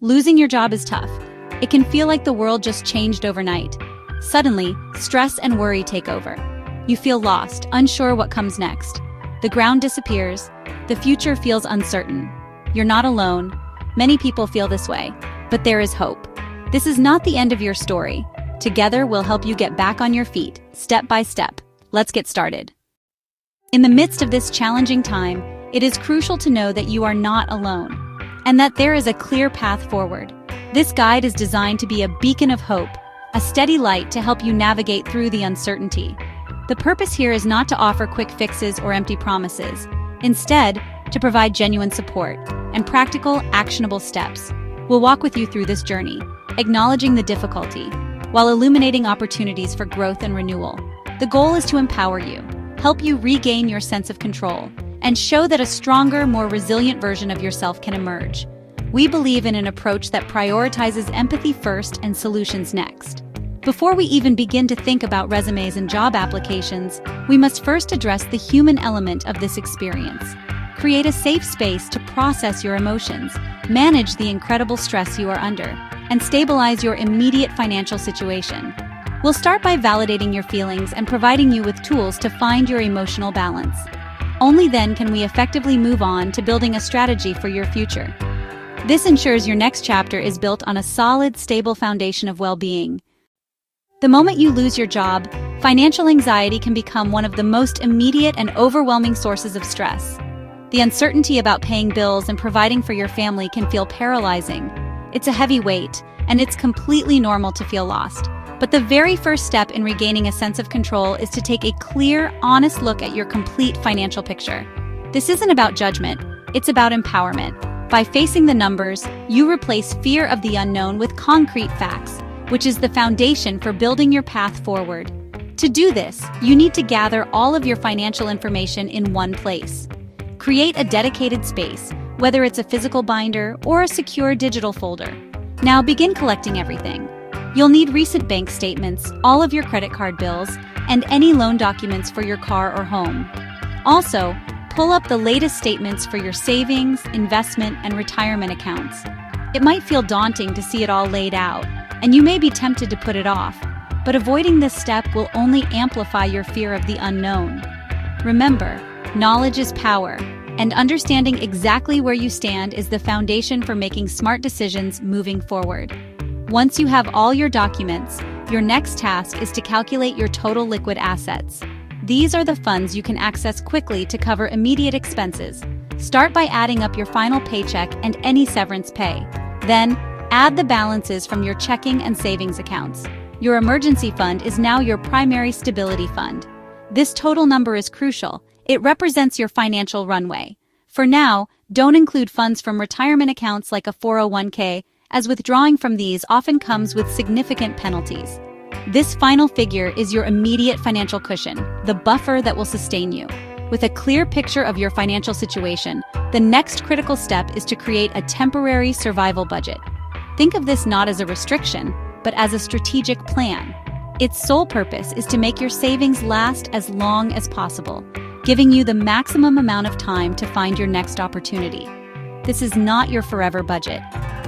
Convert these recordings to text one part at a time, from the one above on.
Losing your job is tough. It can feel like the world just changed overnight. Suddenly, stress and worry take over. You feel lost, unsure what comes next. The ground disappears. The future feels uncertain. You're not alone. Many people feel this way, but there is hope. This is not the end of your story. Together, we'll help you get back on your feet, step by step. Let's get started. In the midst of this challenging time, it is crucial to know that you are not alone, and that there is a clear path forward. This guide is designed to be a beacon of hope, a steady light to help you navigate through the uncertainty. The purpose here is not to offer quick fixes or empty promises. Instead, to provide genuine support and practical, actionable steps. We'll walk with you through this journey, acknowledging the difficulty, while illuminating opportunities for growth and renewal. The goal is to empower you, help you regain your sense of control, and show that a stronger, more resilient version of yourself can emerge. We believe in an approach that prioritizes empathy first and solutions next. Before we even begin to think about resumes and job applications, we must first address the human element of this experience. Create a safe space to process your emotions, manage the incredible stress you are under, and stabilize your immediate financial situation. We'll start by validating your feelings and providing you with tools to find your emotional balance. Only then can we effectively move on to building a strategy for your future. This ensures your next chapter is built on a solid, stable foundation of well-being. The moment you lose your job, financial anxiety can become one of the most immediate and overwhelming sources of stress. The uncertainty about paying bills and providing for your family can feel paralyzing. It's a heavy weight, and it's completely normal to feel lost. But the very first step in regaining a sense of control is to take a clear, honest look at your complete financial picture. This isn't about judgment, it's about empowerment. By facing the numbers, you replace fear of the unknown with concrete facts, which is the foundation for building your path forward. To do this, you need to gather all of your financial information in one place. Create a dedicated space, whether it's a physical binder or a secure digital folder. Now begin collecting everything. You'll need recent bank statements, all of your credit card bills, and any loan documents for your car or home. Also, pull up the latest statements for your savings, investment, and retirement accounts. It might feel daunting to see it all laid out, and you may be tempted to put it off, but avoiding this step will only amplify your fear of the unknown. Remember, knowledge is power, and understanding exactly where you stand is the foundation for making smart decisions moving forward. Once you have all your documents, your next task is to calculate your total liquid assets. These are the funds you can access quickly to cover immediate expenses. Start by adding up your final paycheck and any severance pay. Then, add the balances from your checking and savings accounts. Your emergency fund is now your primary stability fund. This total number is crucial. It represents your financial runway. For now, don't include funds from retirement accounts like a 401k, as withdrawing from these often comes with significant penalties. This final figure is your immediate financial cushion, the buffer that will sustain you. With a clear picture of your financial situation, the next critical step is to create a temporary survival budget. Think of this not as a restriction, but as a strategic plan. Its sole purpose is to make your savings last as long as possible, giving you the maximum amount of time to find your next opportunity. This is not your forever budget.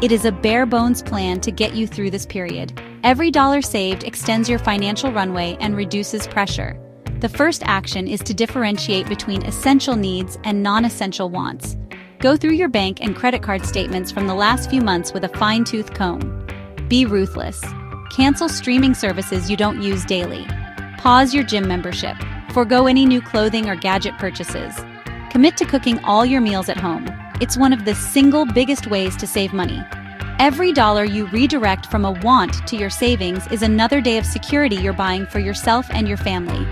It is a bare-bones plan to get you through this period. Every dollar saved extends your financial runway and reduces pressure. The first action is to differentiate between essential needs and non-essential wants. Go through your bank and credit card statements from the last few months with a fine-tooth comb. Be ruthless. Cancel streaming services you don't use daily. Pause your gym membership. Forgo any new clothing or gadget purchases. Commit to cooking all your meals at home. It's one of the single biggest ways to save money. Every dollar you redirect from a want to your savings is another day of security you're buying for yourself and your family.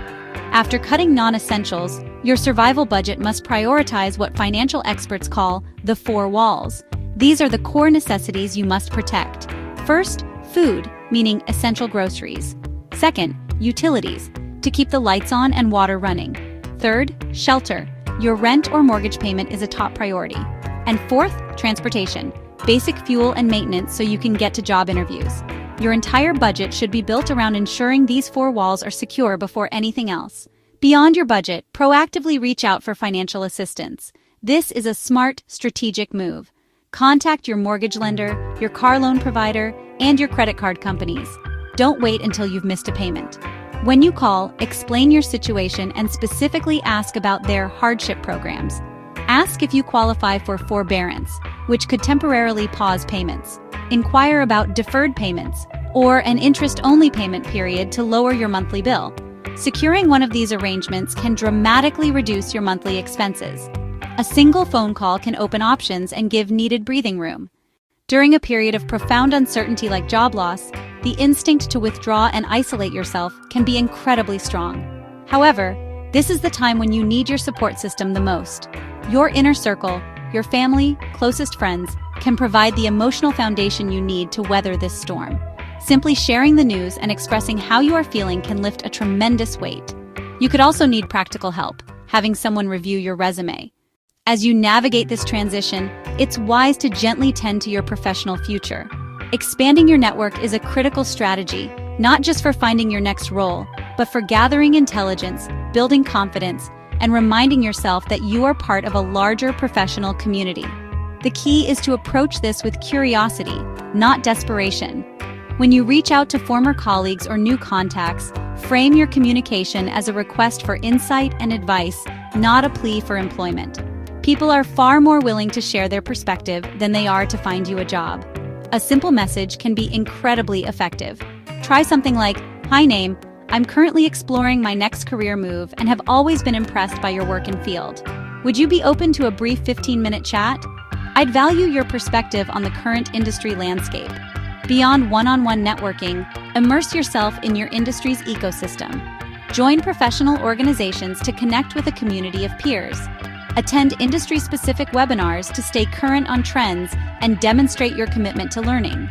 After cutting non-essentials, your survival budget must prioritize what financial experts call the four walls. These are the core necessities you must protect. First, food, meaning essential groceries. Second, utilities, to keep the lights on and water running. Third, shelter. Your rent or mortgage payment is a top priority. And fourth, transportation, basic fuel and maintenance so you can get to job interviews. Your entire budget should be built around ensuring these four walls are secure before anything else. Beyond your budget, proactively reach out for financial assistance. This is a smart, strategic move. Contact your mortgage lender, your car loan provider, and your credit card companies. Don't wait until you've missed a payment. When you call, explain your situation and specifically ask about their hardship programs. Ask if you qualify for forbearance, which could temporarily pause payments. Inquire about deferred payments or an interest-only payment period to lower your monthly bill. Securing one of these arrangements can dramatically reduce your monthly expenses. A single phone call can open options and give needed breathing room. During a period of profound uncertainty like job loss, the instinct to withdraw and isolate yourself can be incredibly strong. However, this is the time when you need your support system the most. Your inner circle, your family, closest friends, can provide the emotional foundation you need to weather this storm. Simply sharing the news and expressing how you are feeling can lift a tremendous weight. You could also need practical help, having someone review your resume. As you navigate this transition, it's wise to gently tend to your professional future. Expanding your network is a critical strategy, not just for finding your next role, but for gathering intelligence, building confidence, and reminding yourself that you are part of a larger professional community. The key is to approach this with curiosity, not desperation. When you reach out to former colleagues or new contacts, frame your communication as a request for insight and advice, not a plea for employment. People are far more willing to share their perspective than they are to find you a job. A simple message can be incredibly effective. Try something like, "Hi name, I'm currently exploring my next career move and have always been impressed by your work and field. Would you be open to a brief 15-minute chat? I'd value your perspective on the current industry landscape." Beyond one-on-one networking, immerse yourself in your industry's ecosystem. Join professional organizations to connect with a community of peers. Attend industry-specific webinars to stay current on trends and demonstrate your commitment to learning.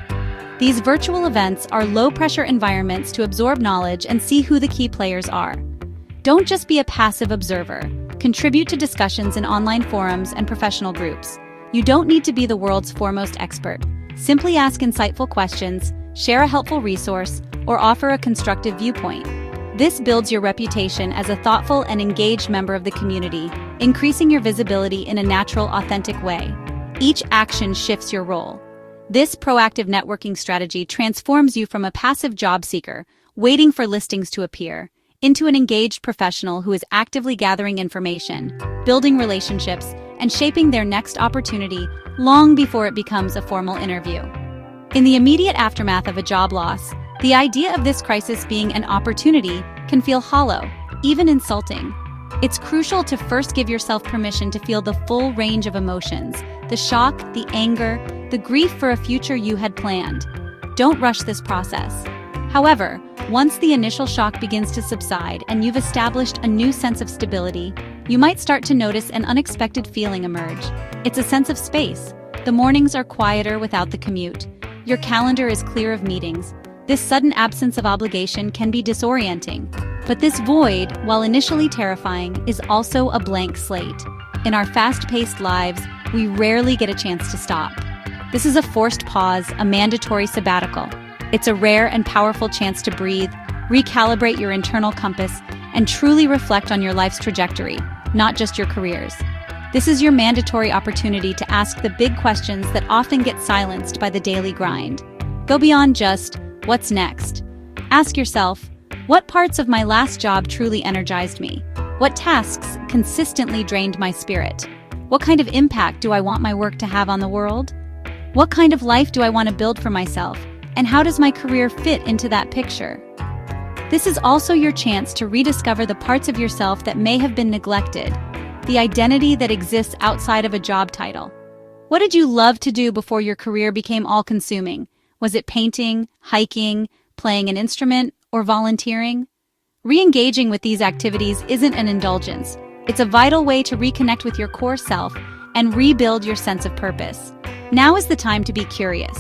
These virtual events are low-pressure environments to absorb knowledge and see who the key players are. Don't just be a passive observer. Contribute to discussions in online forums and professional groups. You don't need to be the world's foremost expert. Simply ask insightful questions, share a helpful resource, or offer a constructive viewpoint. This builds your reputation as a thoughtful and engaged member of the community, increasing your visibility in a natural, authentic way. Each action shifts your role. This proactive networking strategy transforms you from a passive job seeker, waiting for listings to appear, into an engaged professional who is actively gathering information, building relationships, and shaping their next opportunity long before it becomes a formal interview. In the immediate aftermath of a job loss, the idea of this crisis being an opportunity can feel hollow, even insulting. It's crucial to first give yourself permission to feel the full range of emotions, the shock, the anger, the grief for a future you had planned. Don't rush this process. However, once the initial shock begins to subside and you've established a new sense of stability, you might start to notice an unexpected feeling emerge. It's a sense of space. The mornings are quieter without the commute. Your calendar is clear of meetings. This sudden absence of obligation can be disorienting. But this void, while initially terrifying, is also a blank slate. In our fast-paced lives, we rarely get a chance to stop. This is a forced pause, a mandatory sabbatical. It's a rare and powerful chance to breathe, recalibrate your internal compass, and truly reflect on your life's trajectory, not just your careers. This is your mandatory opportunity to ask the big questions that often get silenced by the daily grind. Go beyond just, "What's next?" Ask yourself, what parts of my last job truly energized me? What tasks consistently drained my spirit? What kind of impact do I want my work to have on the world? What kind of life do I want to build for myself? And how does my career fit into that picture? This is also your chance to rediscover the parts of yourself that may have been neglected, the identity that exists outside of a job title. What did you love to do before your career became all-consuming? Was it painting, hiking, playing an instrument, or volunteering? Re-engaging with these activities isn't an indulgence. It's a vital way to reconnect with your core self and rebuild your sense of purpose. Now is the time to be curious.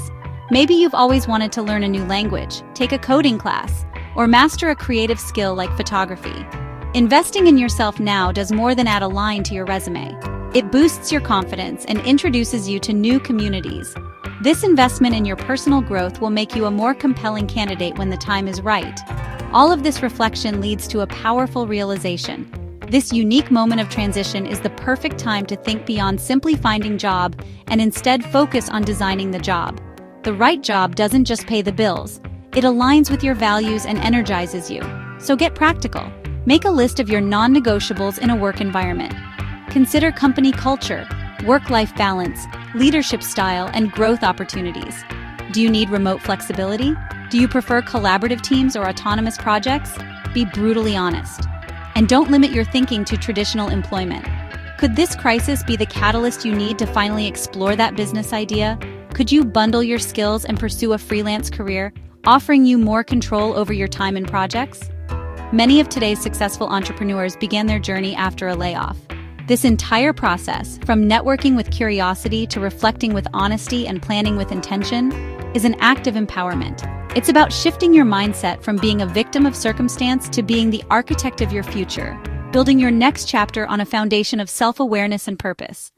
Maybe you've always wanted to learn a new language, take a coding class, or master a creative skill like photography. Investing in yourself now does more than add a line to your resume. It boosts your confidence and introduces you to new communities. This investment in your personal growth will make you a more compelling candidate when the time is right. All of this reflection leads to a powerful realization. This unique moment of transition is the perfect time to think beyond simply finding a job and instead focus on designing the job. The right job doesn't just pay the bills, it aligns with your values and energizes you. So get practical. Make a list of your non-negotiables in a work environment. Consider company culture, work-life balance, leadership style, and growth opportunities. Do you need remote flexibility? Do you prefer collaborative teams or autonomous projects? Be brutally honest. And don't limit your thinking to traditional employment. Could this crisis be the catalyst you need to finally explore that business idea? Could you bundle your skills and pursue a freelance career, offering you more control over your time and projects? Many of today's successful entrepreneurs began their journey after a layoff. This entire process, from networking with curiosity to reflecting with honesty and planning with intention, is an act of empowerment. It's about shifting your mindset from being a victim of circumstance to being the architect of your future, building your next chapter on a foundation of self-awareness and purpose.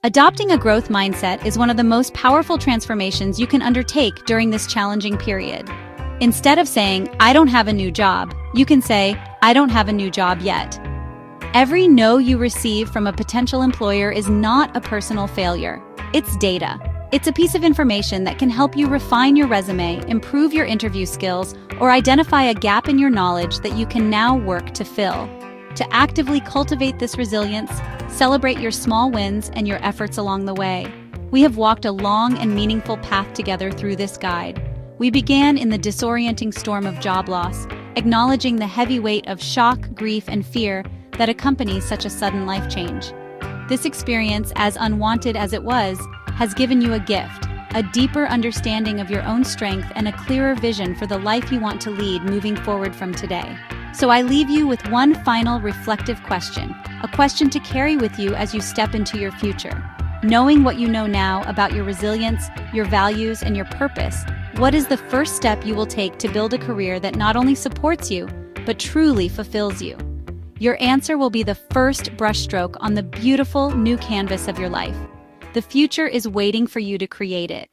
Adopting a growth mindset is one of the most powerful transformations you can undertake during this challenging period. Instead of saying, "I don't have a new job," you can say, "I don't have a new job yet." Every no you receive from a potential employer is not a personal failure. It's data. It's a piece of information that can help you refine your resume, improve your interview skills, or identify a gap in your knowledge that you can now work to fill. To actively cultivate this resilience, celebrate your small wins and your efforts along the way. We have walked a long and meaningful path together through this guide. We began in the disorienting storm of job loss, acknowledging the heavy weight of shock, grief, and fear that accompanies such a sudden life change. This experience, as unwanted as it was, has given you a gift, a deeper understanding of your own strength and a clearer vision for the life you want to lead moving forward from today. So I leave you with one final reflective question, a question to carry with you as you step into your future. Knowing what you know now about your resilience, your values, and your purpose, what is the first step you will take to build a career that not only supports you, but truly fulfills you? Your answer will be the first brushstroke on the beautiful new canvas of your life. The future is waiting for you to create it.